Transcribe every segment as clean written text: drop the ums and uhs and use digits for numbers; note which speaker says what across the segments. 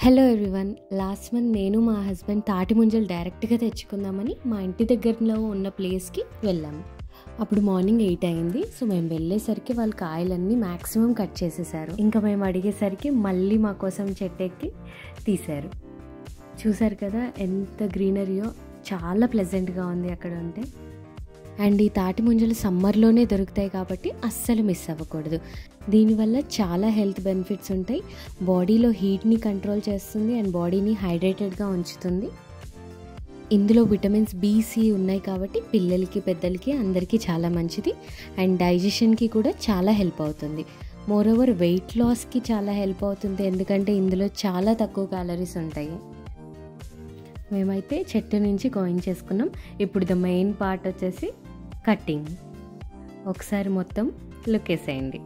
Speaker 1: Hello everyone. Last month నేను మా husband తాటి ముంజలు డైరెక్ట్గా తెచ్చుకుందామని మా ఇంటి దగ్గరలో ఉన్న ప్లేస్కి వెళ్ళాము. అప్పుడు మార్నింగ్ 8 అయింది. సో మేము వెళ్ళేసరికి వాళ్ళు కాయలన్నీ మ్యాక్సిమం కట్ చేసేసారు. ఇంకా మేము అడిగేసరికి మళ్ళీ మా కోసం చెట్టెక్కి తీశారు. చూసారు కదా ఎంత గ్రీనరీయో, చాలా ప్లెజెంట్గా ఉంది అక్కడ ఉంటే. అండ్ ఈ తాటి ముంజలు సమ్మర్లోనే దొరుకుతాయి కాబట్టి అస్సలు మిస్ అవ్వకూడదు. దీనివల్ల చాలా హెల్త్ బెనిఫిట్స్ ఉంటాయి. బాడీలో హీట్ని కంట్రోల్ చేస్తుంది అండ్ బాడీని హైడ్రేటెడ్గా ఉంచుతుంది. ఇందులో విటమిన్స్ బి, సి ఉన్నాయి కాబట్టి పిల్లలకి, పెద్దలకి అందరికీ చాలా మంచిది. అండ్ డైజెషన్కి కూడా చాలా హెల్ప్ అవుతుంది. మోరోవర్ వెయిట్ లాస్కి చాలా హెల్ప్ అవుతుంది, ఎందుకంటే ఇందులో చాలా తక్కువ క్యాలరీస్ ఉంటాయి. మేమైతే చెట్టు నుంచి కోయించేసుకున్నాం. ఇప్పుడు ద మెయిన్ పార్ట్ వచ్చేసి కటింగ్. ఒకసారి మొత్తం లుక్ వేసేయండి.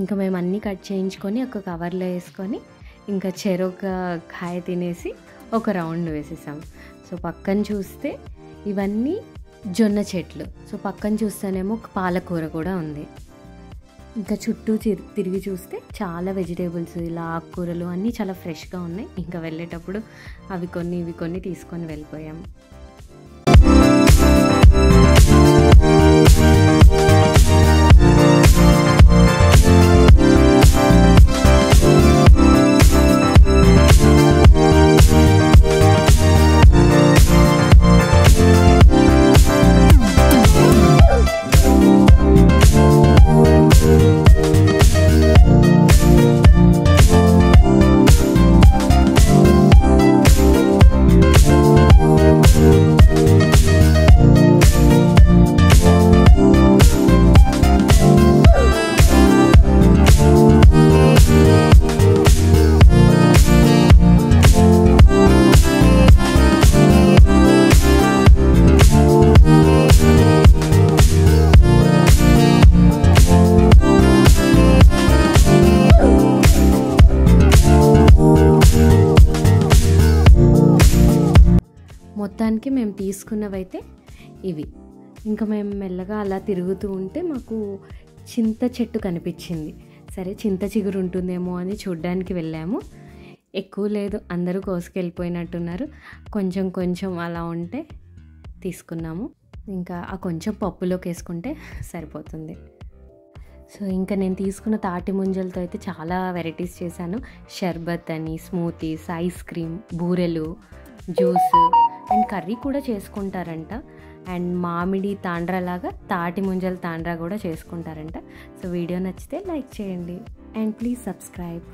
Speaker 1: ఇంకా మేము అన్నీ కట్ చేయించుకొని ఒక కవర్లో వేసుకొని ఇంకా చెరొక కాయ తినేసి ఒక రౌండ్ వేసేసాం. సో పక్కన చూస్తే ఇవన్నీ జొన్న చెట్లు. సో పక్కన చూస్తేనేమో పాలకూర కూడా ఉంది. ఇంకా చుట్టూ తిరిగి చూస్తే చాలా వెజిటేబుల్స్, ఇలా ఆకుకూరలు అన్నీ చాలా ఫ్రెష్గా ఉన్నాయి. ఇంకా వెళ్ళేటప్పుడు అవి కొన్ని ఇవి కొన్ని తీసుకొని వెళ్ళిపోయాం. మొత్తానికి మేము తీసుకున్నవైతే ఇవి. ఇంకా మేము మెల్లగా అలా తిరుగుతూ ఉంటే మాకు చింత చెట్టు కనిపించింది. సరే చింత చిగురు ఉంటుందేమో అని చూడ్డానికి వెళ్ళాము. ఎక్కువ లేదు, అందరూ కోసుకెళ్ళిపోయినట్టున్నారు. కొంచెం కొంచెం అలా ఉంటే తీసుకున్నాము. ఇంకా ఆ కొంచెం పప్పులోకి వేసుకుంటే సరిపోతుంది. సో ఇంకా నేను తీసుకున్న తాటి ముంజలతో అయితే చాలా వెరైటీస్ చేశాను. షర్బత్ అని, స్మూతీస్, ఐస్ క్రీమ్, బూరెలు, జ్యూస్ అండ్ కర్రీ కూడా చేసుకుంటారంట. అండ్ మామిడి తాండ్రా లాగా తాటి ముంజల తాండ్రా కూడా చేసుకుంటారంట. సో వీడియో నచ్చితే లైక్ చేయండి అండ్ ప్లీజ్ సబ్స్క్రైబ్.